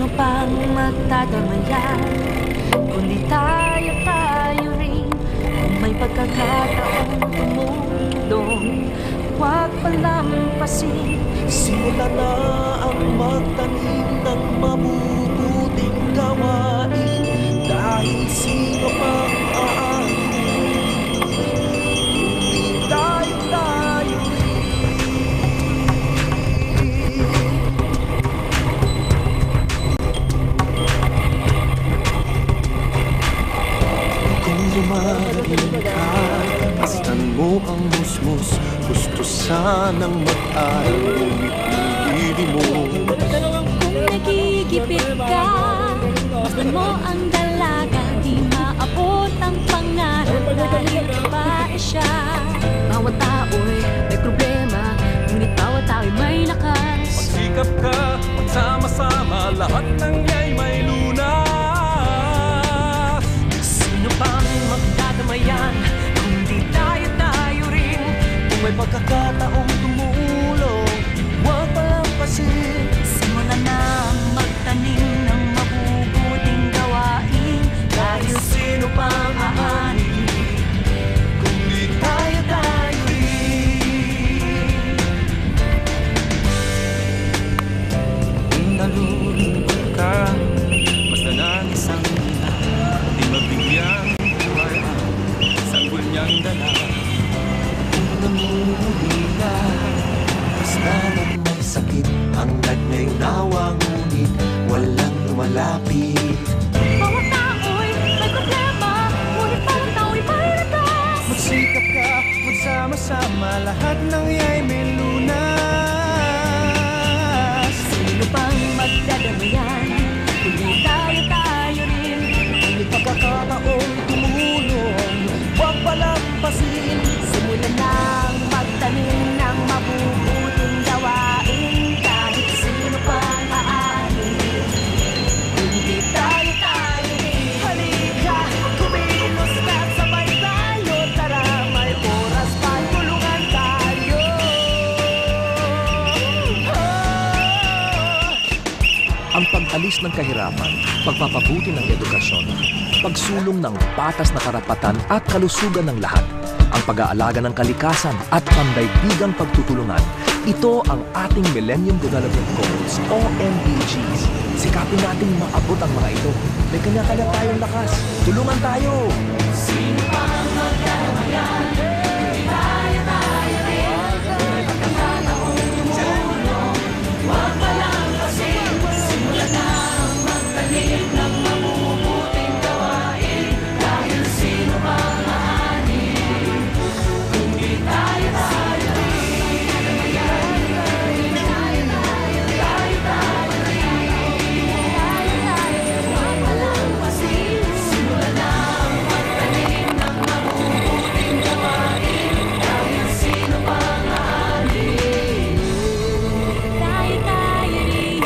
Sino pang magdadamayan, kundi tayo rin. Kung may pagkakataong tumulong, huwag palampasin. Simula na ang magtanim ng mabubuting gawain, dahil sino pang aanin, kundi tayo Dumarating ka, astan mo ang musmus. Gusto sanang mag-aral, ngunit pinili mo. Kung nagigipit ka, masdan mo ang dalaga. Di maabot ang pangarap dahil babae siya. Bawat tao'y may problema, ngunit bawat tao'y may lakas. Magsikap ka, magsama-sama, lahat ng iya'y may lunas. Sino pang magdadamayan, kundi tayo rin. Kung may pagkakataong tumulong, huwag palampasin. Simulan na magtanim ng mabubuting gawain, dahil sino pang aanin, Kundi tayo rin. Kung nalulungkot ka, basta ng isang di mabigyang buhay ang sanggol niyang dala. Kung namumuhi ka, basta lang may sakit, hangad na'y nawa, ngunit walang lumalapit. bawat tao'y may problema, ngunit bawat tao'y may lakas. Magsikap ka, magsama-sama, lahat ng iya'y may lunas. Sino pang magdadamayan, kundi tayo rin. Kung may pagkakataong tumulong, huwag palampasin. Simulan nang magtanim ng mabubuting gawain, kahit sino pang aanin, kundi tayo rin. Halika, kumilos na't sabay tayo. Tara, may oras pa, tulungan tayo. Ang pag-alis ng kahirapan, pagpapabuti ng edukasyon, pagsulong ng patas na karapatan at kalusugan ng lahat, ang pag-aalaga ng kalikasan at pandaigdigang pagtutulungan. Ito ang ating Millennium Development Goals o MDGs. Sikapin nating maabot ang mga ito. May kanya-kanya tayong lakas. Tulungan tayo! Sino pang magdadamayan, kundi tayo rin. Kung may pagkakataong tumulong, huwag palampasin. Simulan na magtanim ng mabubuting gawain, dahil sino pang aanin, kundi tayo rin. Huwag palampasin. Simulan na magtanim ng mabubuting gawain, dahil sino pang aanin, tayo rin.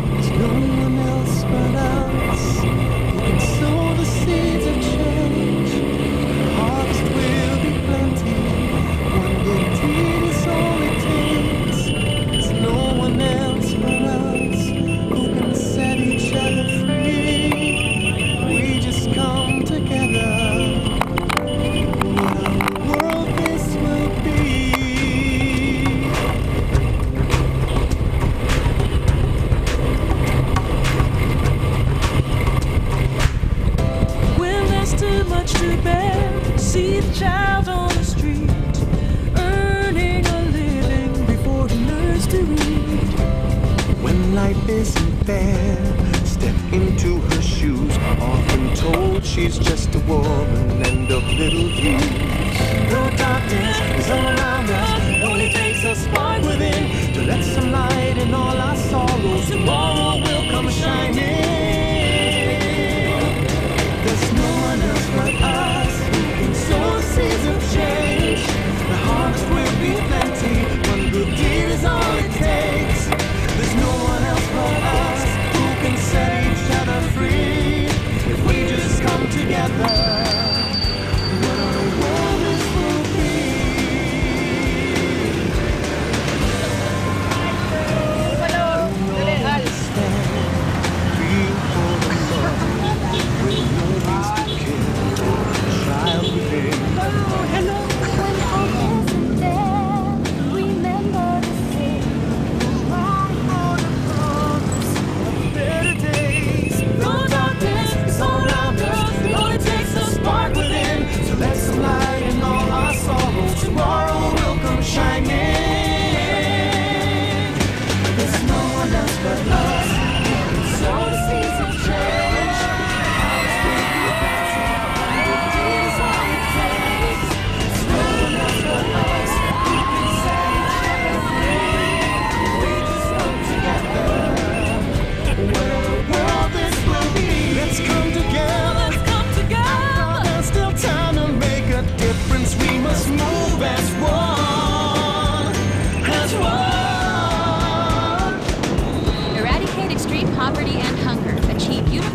There's no one else but us who can sow the seeds of change. Harvest will be plenty. One good deed is all it takes. There's no one else but us who can set each other free. We just come together. What a world this will be. When there's too much to bear, see the child on the street, earning a living before he learns to read. When life isn't fair, step into her shoes. Often told she's just a woman and of little use. Though darkness is all around us, it only takes a spark within to let some light in all our sorrows. Tomorrow will come shining. There's no one else but us who can sow seeds of change. The harvest will be plenty. One good deed is all it takes. There's no one else but us who can set each other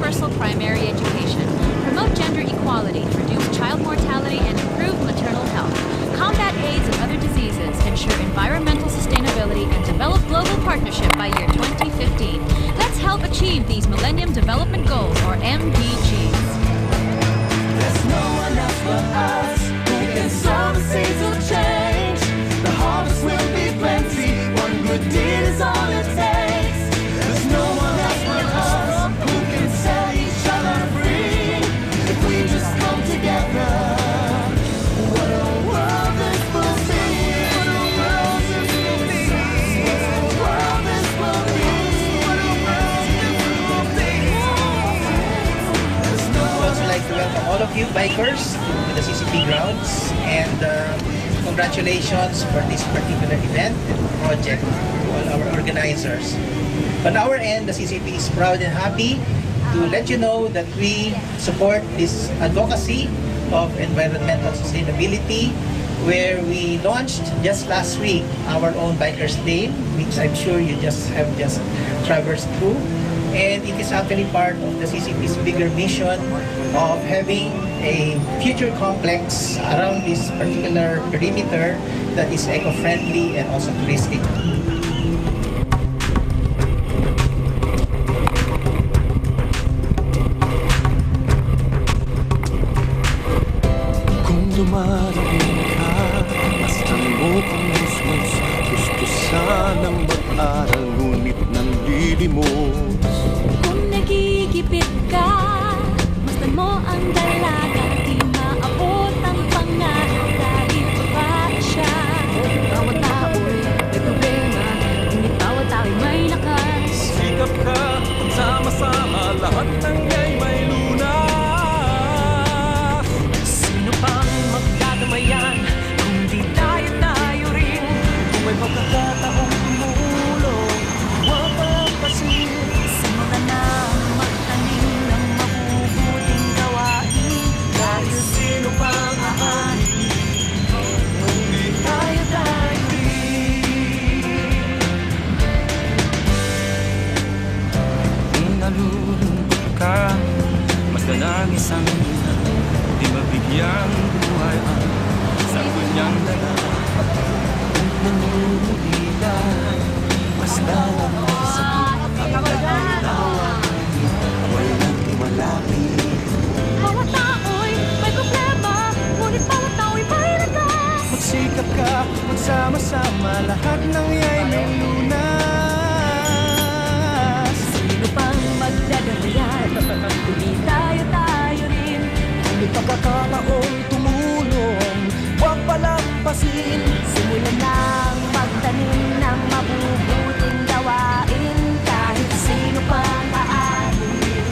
universal primary education, promote gender equality, reduce child mortality, and improve maternal health, combat AIDS and other diseases, ensure environmental sustainability, and develop global partnership by year 2015. Let's help achieve these Millennium Development Goals, or MDGs. There's no one else but us who can sow the seeds of change. The harvest will be plenty. One good deed is all it takes. There's no one else but us who can set each other free. If we just come together, what a world this will be. What a world this will be. What a world this will be. What a world this will be. There's no I'd also like to welcome all of you bikers to the CCP grounds, and congratulations for this particular event and project to all our organizers. On our end, the CCP is proud and happy to let you know that we support this advocacy of environmental sustainability, where we launched just last week our own Bikers Lane, which I'm sure you have just traversed through. And it is actually part of the CCP's bigger mission of having a future complex around this particular perimeter that is eco-friendly and also touristic. Kung dumarating ka, basta mo kung musmus. Gusto sanang mag-aral, ngunit nanlilimos. Kung nagigipit ka, masdan mo ang dalaga, di maabot ang pangarap dahil babae siya. Bawat tao'y may problema, ngunit bawat tao'y may lakas. Sikap ka, sama-sama, lahat ng iya'y may lunas. Sino pang magdadamayan kung di tayo rin? Kung may pagkakataong tumulong, huwag palampasin. Simula na magtanim ng mabubuting gawain, Dahil sino pang aani, kung di tayo rin. Kung nalulungkot ka, mas lang isang ina, di mabigyang buhay ang sagot niyang dala. Kung nangunulila, mas lang isang Walang iwalapit. bawat tao'y may problema, ngunit bawat tao'y may lakas. Magsikap ka, magsama-sama, lahat ng iya'y may lunas. Sino pang magdadamayan, kung di tayo rin? Kung may pagkakataong tumulong, huwag palampasin. Simulan nang magtanim ng mabubuting gawain, kahit sino pang aamin.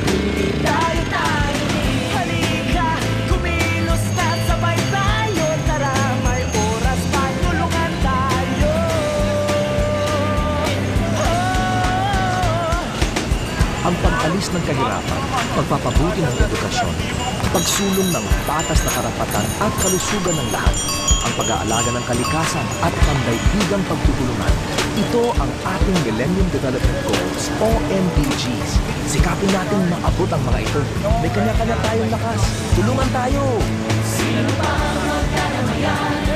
Hindi tayo rin. Halika, kumilos ka't sabay tayo. Tara, may oras pa, tulungan tayo. Ang pag-alis ng kahirapan, pagpapabuti ng edukasyon, pagsulong ng patas na karapatan at kalusugan ng lahat, ang pag-aalaga ng kalikasan at pandaigdigang pagtutulungan. Ito ang ating Millennium Development Goals o MDGs. Sikapin natin maabot ang mga ito. May kanya-kanya tayong lakas. Tulungan tayo! Sino pang magdadamayan,